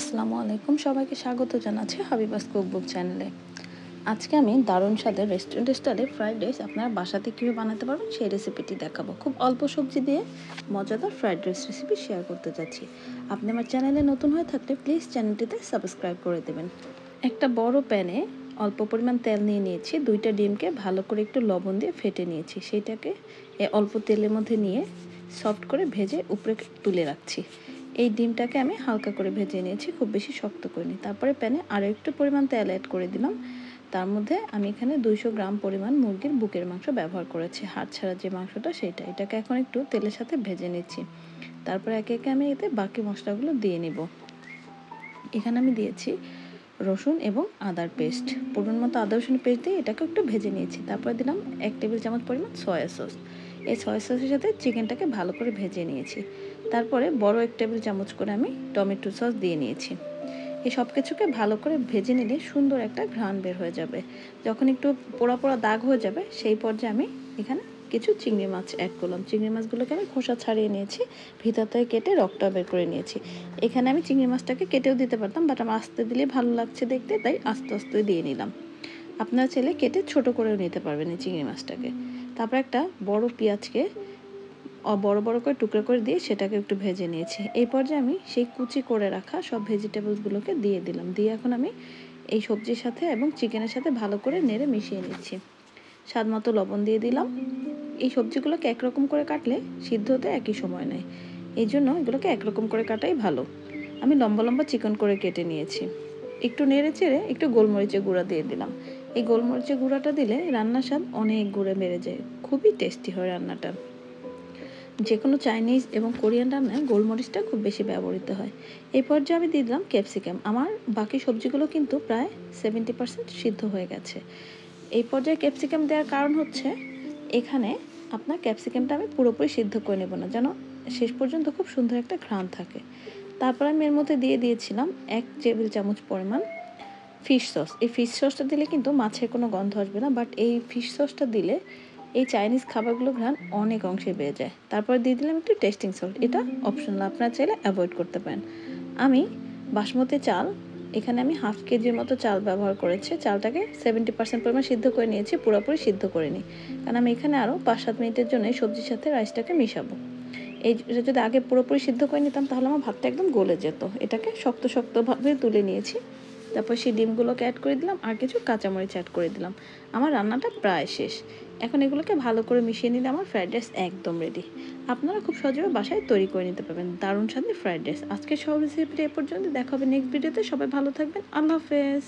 আসসালামু আলাইকুম, সবাইকে স্বাগত জানাচ্ছি হাবিবাস কুকবুক চ্যানেলে। আজকে আমি দারুণ স্বাদের রেস্টুরেন্ট স্টাইলে ফ্রাইড রাইস আপনারা বাসাতে কীভাবে বানাতে পারবেন সেই রেসিপিটি দেখাবো। খুব অল্প সবজি দিয়ে মজাদার ফ্রাইড রাইস রেসিপি শেয়ার করতে যাচ্ছি। আপনি আমার চ্যানেলে নতুন হয়ে থাকলে প্লিজ চ্যানেলটিতে সাবস্ক্রাইব করে দেবেন। একটা বড় প্যানে অল্প পরিমাণ তেল নিয়ে নিয়েছি। 2টা ডিমকে ভালো করে একটু লবণ দিয়ে ফেটে নিয়েছি। সেইটাকে অল্প তেলের মধ্যে নিয়ে সফট করে ভেজে উপরে তুলে রাখছি। এই ডিমটাকে আমি হালকা করে ভেজে নিয়েছি, খুব বেশি শক্ত করিনি। তারপরে প্যানে আরও একটু পরিমাণ তেল অ্যাড করে দিলাম। তার মধ্যে আমি এখানে 200 গ্রাম পরিমাণ মুরগির বুকের মাংস ব্যবহার করেছি, হাড় ছাড়া যে মাংসটা সেটা। এটাকে এখন একটু তেলের সাথে ভেজে নিচ্ছি। তারপরে একে একে আমি এতে বাকি মশলাগুলো দিয়ে নিব। এখানে আমি দিয়েছি রসুন এবং আদার পেস্ট, পরিমাণ মতো আদা রসুনের পেস্ট দিয়ে এটাকে একটু ভেজে নিয়েছি। তারপরে দিলাম 1 টেবিল চামচ পরিমাণ সয়া সস। এই সয়া সসের সাথে চিকেনটাকে ভালো করে ভেজে নিয়েছি। তারপরে বড় 1 টেবিল চামচ করে আমি টমেটো সস দিয়ে নিয়েছি। এই সব কিছুকে ভালো করে ভেজে নিলে সুন্দর একটা ঘ্রাণ বের হয়ে যাবে। যখন একটু পোড়া পোড়া দাগ হয়ে যাবে সেই পর্যায়ে আমি এখানে কিছু চিংড়ি মাছ অ্যাড করলাম। চিংড়ি মাছগুলোকে আমি খোসা ছাড়িয়ে নিয়েছি, ভিতর থেকে কেটে রকটা বের করে নিয়েছি। এখানে আমি চিংড়ি মাছটাকে কেটেও দিতে পারতাম, বাট আমার আস্তে দিলে ভালো লাগছে দেখতে, তাই আস্তে আস্তে দিয়ে নিলাম। আপনারা চাইলে কেটে ছোট করেও নিতে পারবেন এই চিংড়ি মাছটাকে। তারপর একটা বড় পেঁয়াজকে বড় বড় করে টুকরো করে দিয়ে সেটাকে একটু ভেজে নিয়েছি। এই পর্যায়ে আমি সেই কুচি করে রাখা সব ভেজিটেবলসগুলোকে দিয়ে দিলাম। দিয়ে এখন আমি এই সবজির সাথে এবং চিকেনের সাথে ভালো করে নেড়ে মিশিয়ে নিচ্ছি। স্বাদ মতো লবণ দিয়ে দিলাম। এই সবজিগুলোকে একরকম করে কাটলে সিদ্ধ হতে একই সময় নেয়, এই জন্য এগুলোকে একরকম করে কাটাই ভালো। আমি লম্বা লম্বা চিকন করে কেটে নিয়েছি। একটু নেড়ে চেড়ে একটু গোলমরিচের গুঁড়া দিয়ে দিলাম। এই গোলমরিচের গুঁড়াটা দিলে রান্নার স্বাদ অনেক গুঁড়ে বেড়ে যায়, খুবই টেস্টি হয় রান্নাটা। যে কোনো চাইনিজ এবং কোরিয়ান রান্নায় গোলমরিচটা খুব বেশি ব্যবহৃত হয়। এই পর্যায়ে আমি দিয়ে দিলাম ক্যাপসিকাম। আমার বাকি সবজিগুলো কিন্তু প্রায় 70% সিদ্ধ হয়ে গেছে। এই পর্যায়ে ক্যাপসিকাম দেওয়ার কারণ হচ্ছে এখানে আপনার ক্যাপসিকামটা আমি পুরোপুরি সিদ্ধ করে নেব না, যেন শেষ পর্যন্ত খুব সুন্দর একটা ঘ্রাণ থাকে। তারপর আমি এর মধ্যে দিয়ে দিয়েছিলাম 1 টেবিল চামচ পরিমাণ ফিশ সস। এই ফিশ সসটা দিলে কিন্তু মাছের কোনো গন্ধ আসবে না, বাট এই ফিশ সসটা দিলে এই চাইনিজ খাবারগুলো ঘ্রাণ অনেক অংশে বেড়ে যায়। তারপর দিয়ে দিলাম একটু টেস্টিং সল্ট, এটা অপশনাল, আপনারা চাইলে অ্যাভয়েড করতে পারেন। আমি বাসমতি চাল, এখানে আমি 1/2 কেজির মতো চাল ব্যবহার করেছি। চালটাকে 70% পরিমাণ সিদ্ধ করে নিয়েছি, পুরোপুরি সিদ্ধ করে নিই, কারণ আমি এখানে আরও 5-7 মিনিটের জন্য এই সবজির সাথে রাইসটাকে মিশাবো। এটা যদি আগে পুরোপুরি সিদ্ধ করে নিতাম তাহলে আমার ভাতটা একদম গলে যেত। এটাকে শক্ত শক্তভাবে তুলে নিয়েছি। তারপর সেই ডিমগুলোকে অ্যাড করে দিলাম আর কিছু কাঁচামরিচ অ্যাড করে দিলাম। আমার রান্নাটা প্রায় শেষ। এখন এগুলোকে ভালো করে মিশিয়ে নিলে আমার ফ্রাইড রাইস একদম রেডি। আপনারা খুব সহজে বাসায় তৈরি করে নিতে পারবেন দারুণ স্বাদের ফ্রাইড রাইস। আজকের সব রেসিপিটা এ পর্যন্ত, দেখা হবে নেক্সট ভিডিওতে। সবাই ভালো থাকবেন, আল্লাহ হাফেজ।